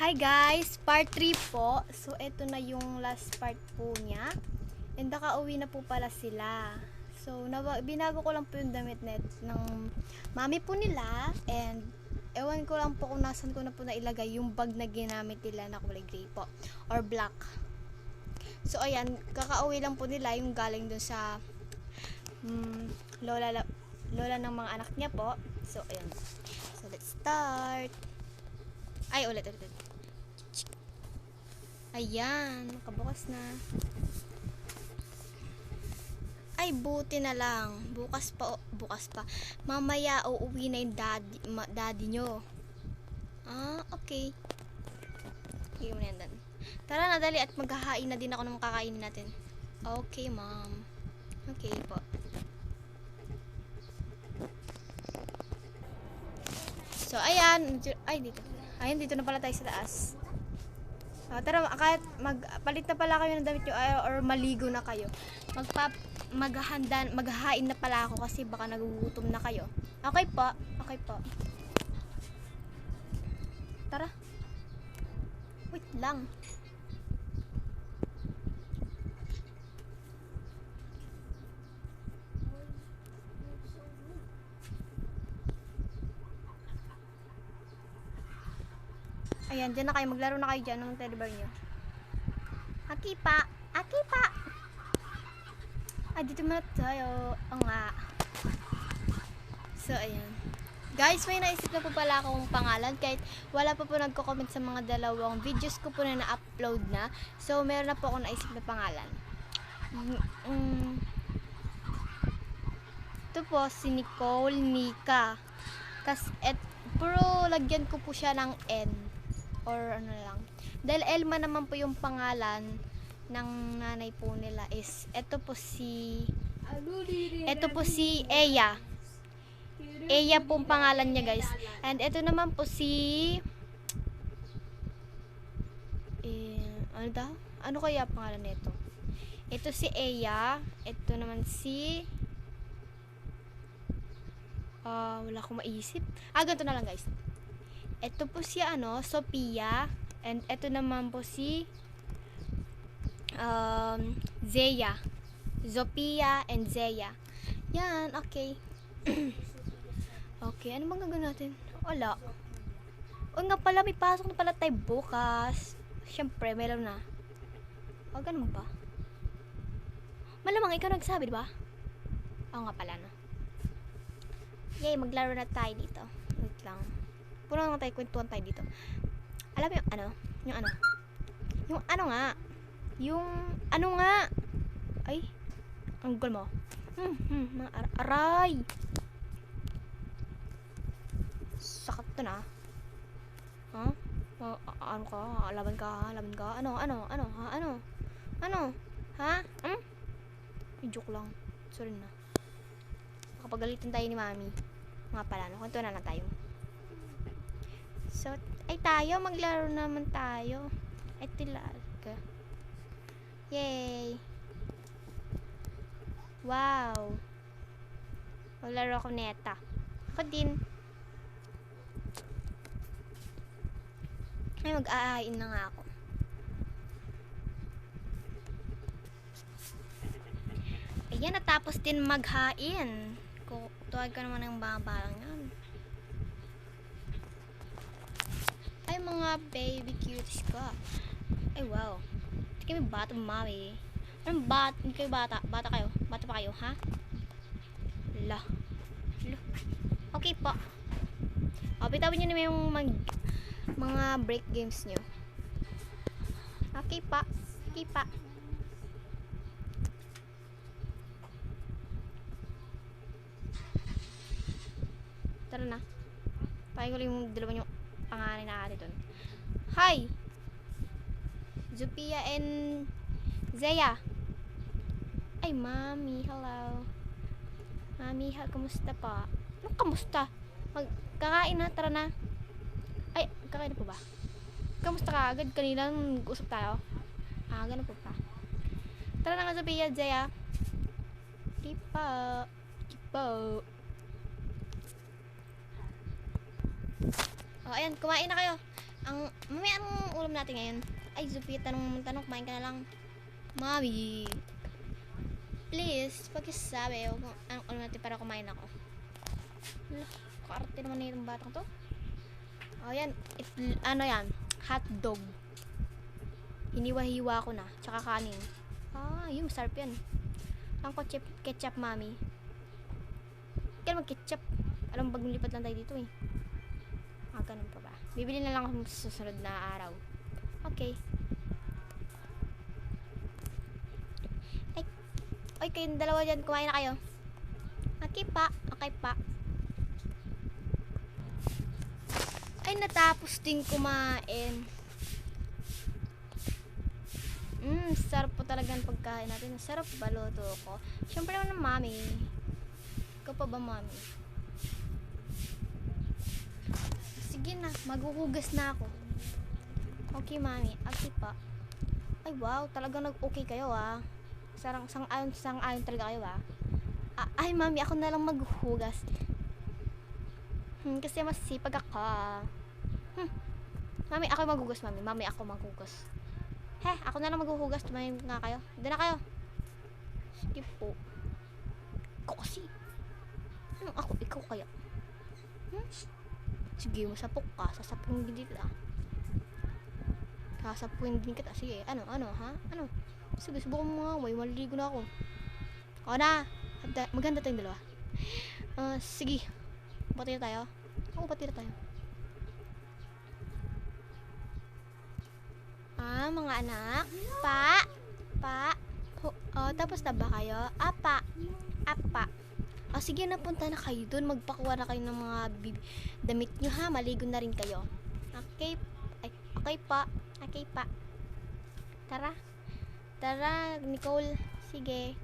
Hi guys! Part 3 po. So, ito na yung last part po niya. And nakauwi na po pala sila. So, binago ko lang po yung damit net ng mami po nila. And, ewan ko lang po kung nasan ko na po nailagay yung bag na ginamit nila na kulay gray po. Or black. So, ayan. Kakauwi lang po nila yung galing dun sa lola ng mga anak niya po. So, ayan. So, let's start. Ay, ulit. Ayan, nakabukas na. Ay, buti na lang. Bukas pa. Mamaya, uuwi na yung daddy nyo. Ah, okay. Sige mo na yan dan. Tara na, dali at maghahain na din ako ng kakainin natin. Okay, mom. Okay po. So, ayan. Ay, dito. Ayan, dito na pala tayo sa taas. Tara, kahit magpalit na pala kayo ng damit nyo or maligo na kayo. Maghahain na pala ako kasi baka nagugutom na kayo. Okay po. Tara. Wait lang. Ayan, dyan na kayo. Maglaro na kayo dyan ng teddy bear nyo. Aki pa. Ay, dito muna tayo. O nga. So, ayan. Guys, may naisip na po pala akong pangalan kahit wala pa po nagko-comment sa mga dalawang videos ko po na na-upload na. So, meron na po akong naisip na pangalan. Ito po, si Nicole Nika. Pero lagyan ko po siya ng N. Or ano lang. Dahil Elma naman po yung pangalan ng nanay po nila is ito po si Eya. Eya po ang pangalan niya, guys. And ito naman po si ano daw? Ano kaya pangalan nito? Ito si Eya. Ito naman si wala akong maisip. Ganito na lang, guys. Ito po si Sophia. And ito naman po si Zeya. Zopia and Zeya. Yan, okay. Okay, ano bang gagawin natin? Wala. O nga pala, may pasok na pala tayo bukas. Siyempre, meron na. Ganun ba? Malamang ikaw nagsabi, diba? Oo nga pala, no? Yay, maglaro na tayo dito. Wait lang. Puno lang tayo, kwentuhan tayo dito. Alam mo yung ano nga? Ay, ang gul mo. Aray! Sakit to na. Ano ka? Laban ka? Ano? Ha? Joke lang. Sorry na. Makapagalitan tayo ni mami. Mga pala, no? Kwentuhan na lang tayo. So, maglaro naman tayo. Ay, tilaga. Yay! Wow! Maglaro ako neta. Ako din. Ay, mag-aahain na nga ako. Ayan, natapos din maghain. Tuwag ka naman ng balang yan. Ay, mga baby cuties ka. Ay, wow. Hindi kami bata, mami. Anong bata? Hindi kayo bata? Bata kayo? Bata pa kayo, ha? Lo. Okay po. Bitawin nyo naman yung mga break games nyo. Okay pa. Tara na. Pahay ko lang yung dalawa yung pangalan na ate dun. Hi! Zupia and Zeya. Ay, mami. Hello. Mami, kamusta pa? Anong kamusta? Magkakain na. Tara na. Ay, kakain na po ba? Kamusta ka? Agad kanina usap tayo. Ganun po pa. Tara na nga, Zupia, Zeya. Kipo. Ayan, kumain na kayo. Mamaya anong ulam natin ngayon? Ay, Sophia, tanong, kumain ka na lang. Mami, please, pakisabi kung anong ulam natin para kumain ako. Ala, kaarte naman na itong batang to. O, yan. Ano yan? Hotdog. Hiniwa-hiwa ko na. Tsaka kanin. Yung masarap yan. Ang ketchup, mami. Kaya mag-ketchup. Alam mo, bagong lipat lang tayo dito eh. Ganun pa ba? Bibili na lang ako sa susunod na araw. Okay. Ay, kayong dalawa dyan, kumain na kayo. Okay pa. Ay, natapos din kumain. Sarap po talaga ang pagkain natin. Sarap baluto ko. Siyempre naman, mami. Ikaw pa ba, mami? Sige na, maghuhugas na ako. Okay, mami. Okay pa. Ay, wow. Talagang nag-okay kayo, Sang-ayon talaga kayo, Ay, mami. Ako na lang maghuhugas. Kasi mas sipag ako. Mami, ako maghuhugas, mami. Mami, ako maghuhugas. Ako na lang maghuhugas. Tumayin nga kayo. Doon na kayo. Sige po. Ikaw kasi. Ako? Ikaw kaya? Sige, masapok ka. Sasapuin din kita. Sasapuin din kita. Sige, ano, ha? Ano? Sige, subukan mo nga. May maliligo na ako. O na. Maganda tayong dalawa. Sige. Bati na tayo. Bati na tayo. Mga anak. Tapos na ba kayo? Apa. Sige, napunta na kayo doon. Magpakuha na kayo ng mga damit nyo, ha? Maligo na rin kayo. Okay. Okay pa. Tara, Nicole. Sige.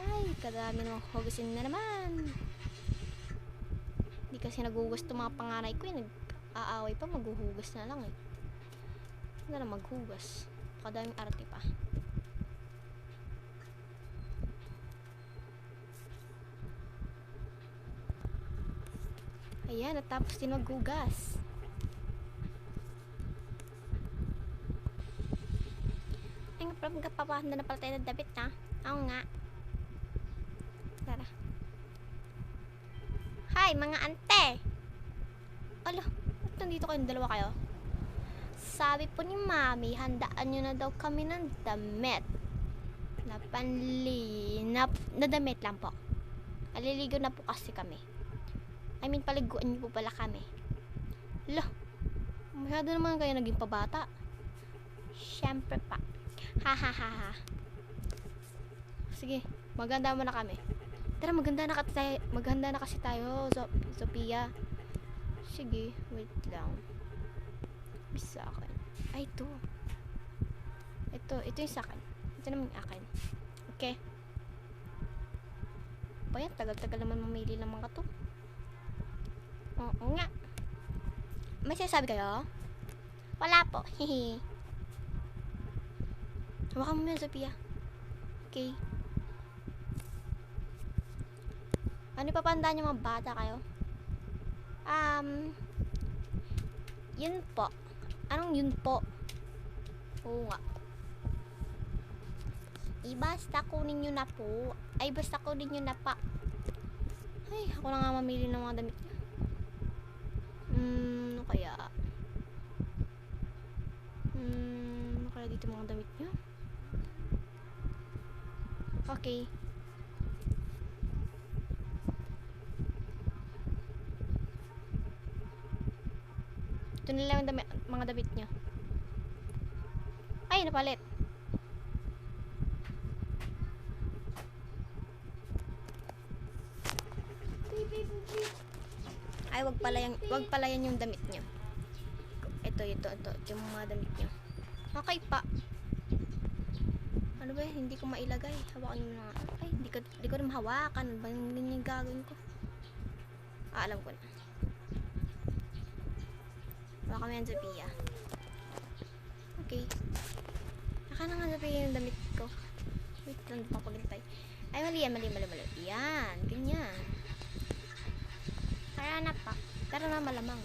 Ay, kadami ng hugasin na naman. Hindi kasi naguhugas itong mga panganay ko. Nag-aaway pa, maghuhugas na lang eh. Na lang maghugas. Kadaming arte pa. Ayan, natapos din maghugas. Ay, magpapahanda na pala tayo ng damit, ha? Oo nga. Tara. Hi, mga ante! Alo, ba't nandito kayong dalawa kayo? Sabi po ni mami, handaan nyo na daw kami ng damit. Na damit lang po. Aliligo na po kasi kami. Paliguan nyo po pala kami. Lo, masyado naman kayo naging pabata. Syempre pa. Ha. Sige, maganda mo na kami. Tara, maganda na kasi tayo, Sophia. Sige, wait lang. Bisa akin. Ay, ito. Ito yung sa akin. Ito naman yung akin. Okay. Bayan, tagal-tagal naman mamili ng mga to. Oo nga. May sinasabi kayo? Wala po. Hehe. Hawakan mo yan, Sophia. Okay. Ano ipapandaan yung mga bata kayo? Yun po. Anong yun po? Oo nga. Basta kunin nyo na po. Basta kunin nyo na pa. Ay, ako na nga mamili ng mga damit nyo. Ano kaya? Ano kaya dito mga damit nyo? Okay. Ito na lang mga damit nyo. Ay, napalit. Ay, wag pala yan yung damit nyo. Ito, yung mga damit nyo. Okay pa. Ano ba, hindi ko mailagay. Hawakan mo na. Ay, hindi ko na mahawakan. Ano ba yung gagawin ko? Alam ko na. Hawakan mo yan, Sophia. Okay. Naka na nga, Sophia, yung damit ko. Wait lang, papagintay. Ay, mali yan, mali. Yan, ganyan. Tara na pa. Tara na, malamang.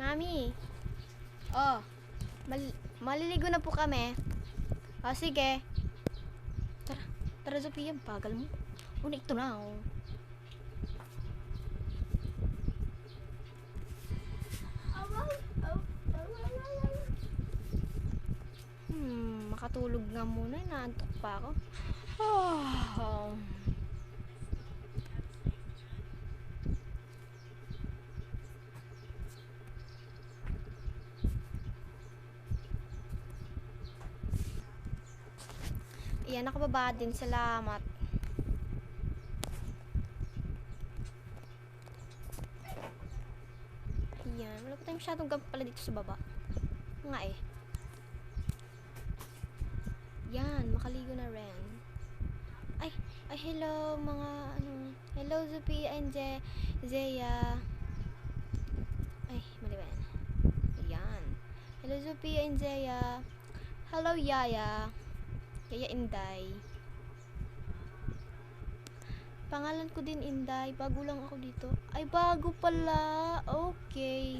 Mami. Oh, maliligo na po kami. Oh, sige. Tara, Sophia, bagal mo. Unik to na, oh. Makatulog nga muna. Naantok pa ako. Oh. Ayan, nakababa din. Salamat. Ayan, wala pa tayong masyadong gamit pala dito sa baba. Nga eh. Yan, makaligo na rin. Ay, hello mga hello Sophia and Zeya. Ay, mali ba yan? Ayan. Hello Sophia and Zeya. Hello Yaya. Yaya Inday. Pangalan ko din Inday. Bago lang ako dito. Ay, bago pala. Okay.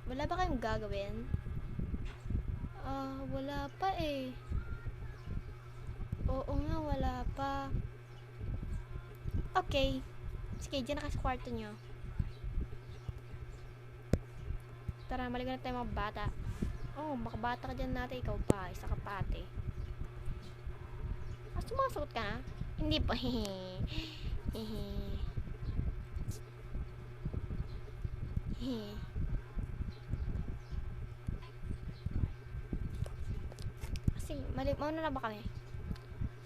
Wala ba kayong gagawin? Wala pa eh. Oo nga, wala pa. Okay. Sige, dyan na kayo sa kwarto nyo. Tara, maligo na tayo mga bata. Oh, makabata ka dyan natin. Ikaw pa, isa ka pa ate. Sumasagot ka na? Hindi pa. Kasi, mauna na ba kami?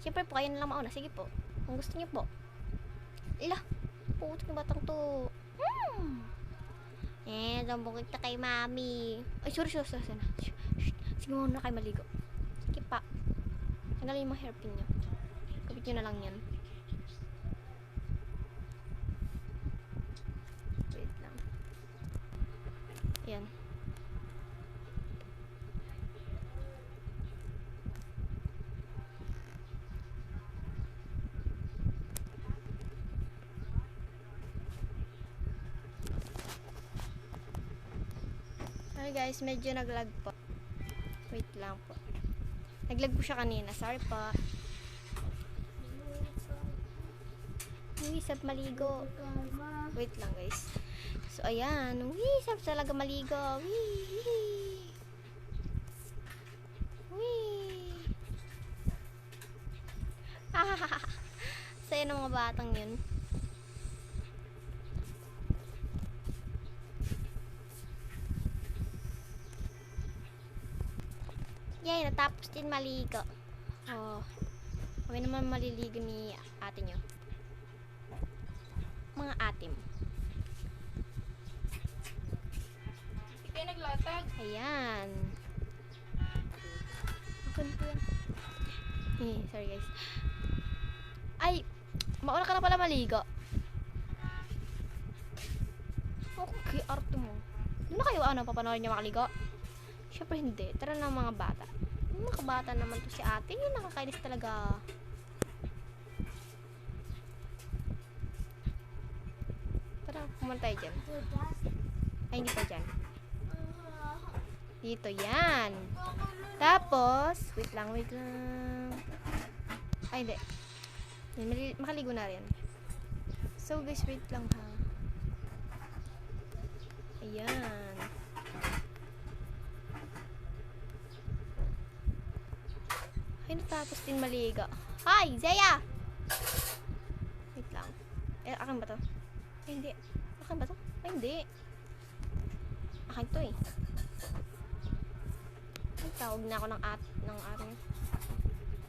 Siyempre po, kayo na lang mauna. Sige po. Kung gusto niyo po. Ila, puto ng batang to. Lambong kita kay mami. Ay, sorry. Sige, mauna na kayo maligo. Sige pa. Tanggalin yung mga hairpin nyo. Kapit nyo na lang yan. Wait lang. Ayan. Sorry guys, medyo naglag po. Wait lang po. Naglag po siya kanina. Sorry po. Wisap maligo. Wait lang guys. So ayan. Wisap talaga maligo. Saya ng mga batang yun. Yay, natapos din maligo. Oh. Kami naman maliligo ni ate nyo. Mga atim. Ikaw naglatag. Ayan. Akin po yan. Sorry guys. Ay, mauna ka na pala maligo. Okay, arte mo. Hindi na kayo papanoorin niya makaligo? Siyempre hindi. Tara na mga bata. Yung mga bata naman to si ate. Yung nakakainis talaga. Tara, pumunta tayo dyan. Ay, hindi pa dyan. Dito, yan. Tapos, wait lang. Ay, hindi. Yan, makaligo na rin. So, guys, wait lang ha. Ayan. Ay, natapos din maligo. Hi, Zeya! Wait lang. Akin ba to? Ay, hindi. Akin ba to? Ay, hindi. Akin to eh. Ay, tawag na ako ng ate niya.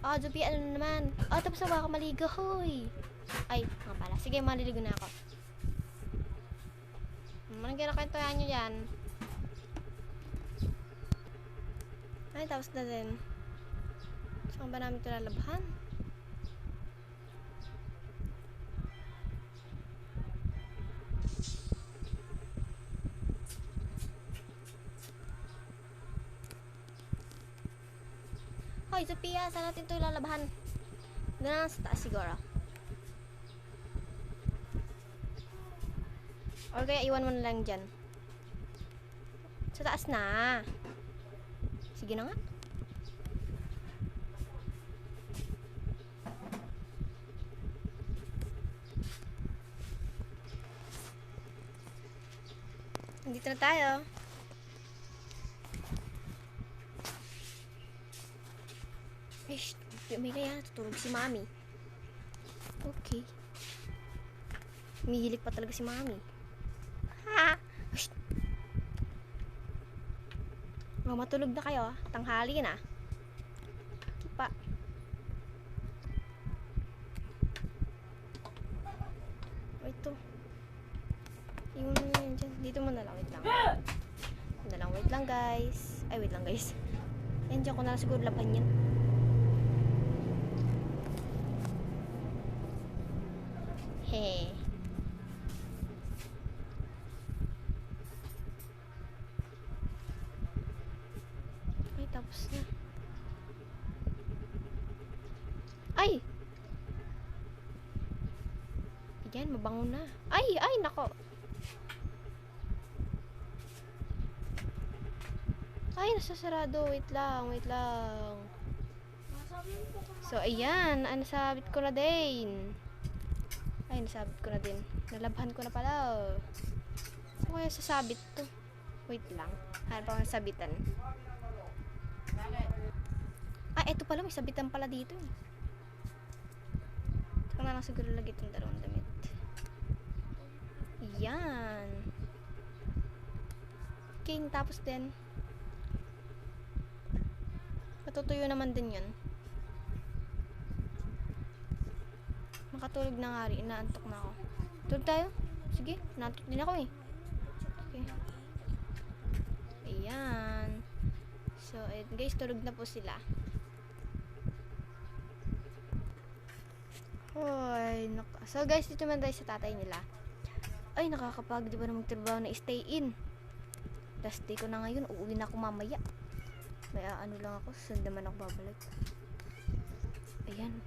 Oh, Sophia, ano naman? Oh, tapos na ba ako maligo? Hoy! Ay, nga pala. Sige, maliligo na ako. Manong kinakwentuhan nyo dyan. Ay, tapos na din. Saan ba namin ito lalabhan? Hoy, Sophia, saan natin ito ilalabahan? Doon na lang sa taas siguro. Or kaya iwan mo na lang dyan. Sa taas na. Sige na nga. Nandito na tayo. Ay, shh. May kaya natutulog si Mami. Okay. Umihilig pa talaga si Mami. Ha! Shh. Oh, matulog na kayo. Tanghali na. Pa. Wait to. Iwan mo yan dyan. Dito mo na lang. Wait lang. Wait lang guys. Ay, wait lang guys. Yan dyan ko na lang siguro laban yan. He. Ay, tapos na. Ay! Yan, mabango na. Ay, nako. Ay, nasasarado. Wait lang. So, ayan. Nasabit ko na din. Ay, nasabit ko na din. Nalabhan ko na pala. So, kaya sasabit to. Wait lang. Hanap ako ng sabitan. Eto pala. May sabitan pala dito. Saka na lang siguro lagi itong dalawang damit. Yan. Okay, tapos din. Matutuyo naman din yun. Makatulog na nga rin. Inaantok na ako. Tulog tayo. Sige, naantok din ako eh. Okay. Ayan. So, guys, tulog na po sila. Hoy, so guys, dito man tayo sa tatay nila. Ay, nakakapagod ba na magtrabaho na stay in. Last day ko na ngayon. Uuwi na ako mamaya. May ano lang ako. Saan naman ako babalik. Ayan.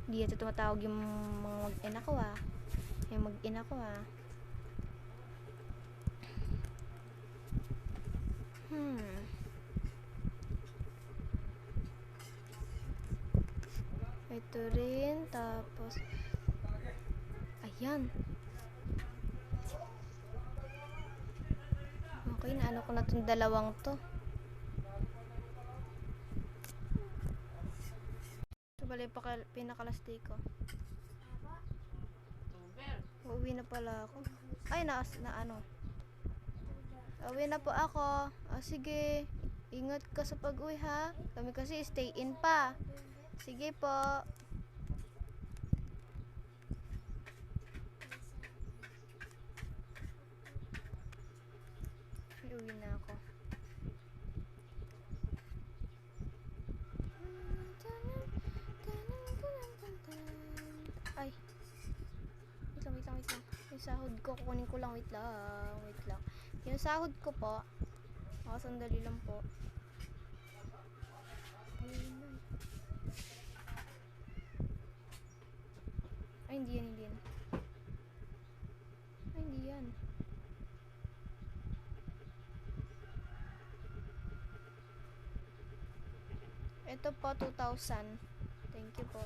Hindi ito tumatawag yung mga mag-ina ko ah. Yung mag-ina ko ah. Ito rin. Tapos ayan. Okay, naano ko na itong dalawang to. Ito pala yung pinakalasti ko. Uuwi na pala ako. Ay, na ano. Uwi na po ako. Sige. Ingat ka sa pag-uwi ha. Kami kasi stay in pa. Sige po. Uwi na ako. Ay. Wait lang. Yung sahod ko, kukunin ko lang. Wait lang. Yung sahod ko po. Sandali lang po. Ay, hindi yan. Ay, hindi yan. Ito po, 2,000. Thank you po.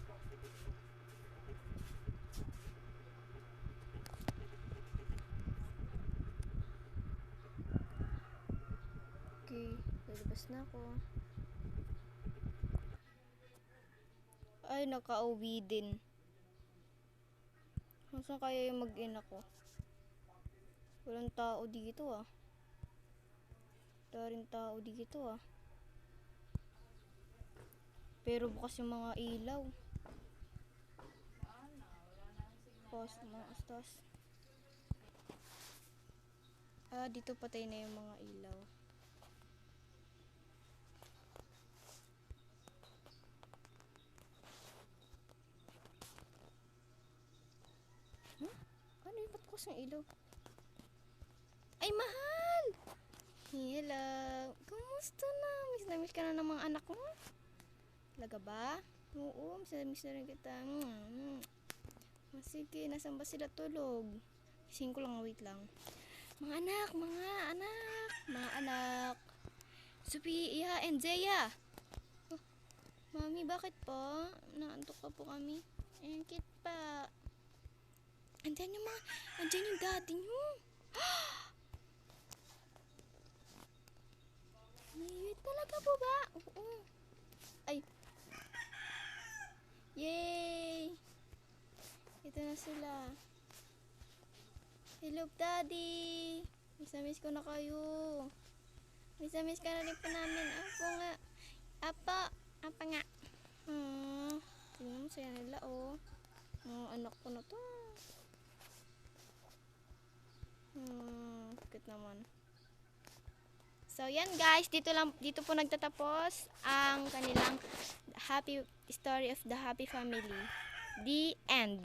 Okay, lalabas na ako. Ay, nakauwi din. Saan kaya yung mag-ina ko? Walang tao dito ah. Wala rin tao dito ah. Pero bukas yung mga ilaw. Mga astas. Dito patay na yung mga ilaw. Ano yung ba't bukas yung ilaw? Ay, mahal! Hello. Kumusta na? Miss na miss ka na ng mga anak mo? Talaga ba? Oo, miss na rin kita. Sige, nasan ba sila tulog? Gising ko lang, wait lang. Mga anak. Sophia and Zeya. Oh, Mami, bakit po? Naantok pa po kami. Kit pa. Andyan yung daddy nyo. Wait, talaga po ba? Oo. Ay. Yay! Ito na sila. Hello, Daddy! Miss na miss ko na kayo. Miss na miss ka na rin po namin. Apo nga. Apa nga. Tingnan mo, saya nila, oh. Anak ko na to. Cute naman. So, yan guys. Dito po nagtatapos ang kanilang happy story of the happy family. The end.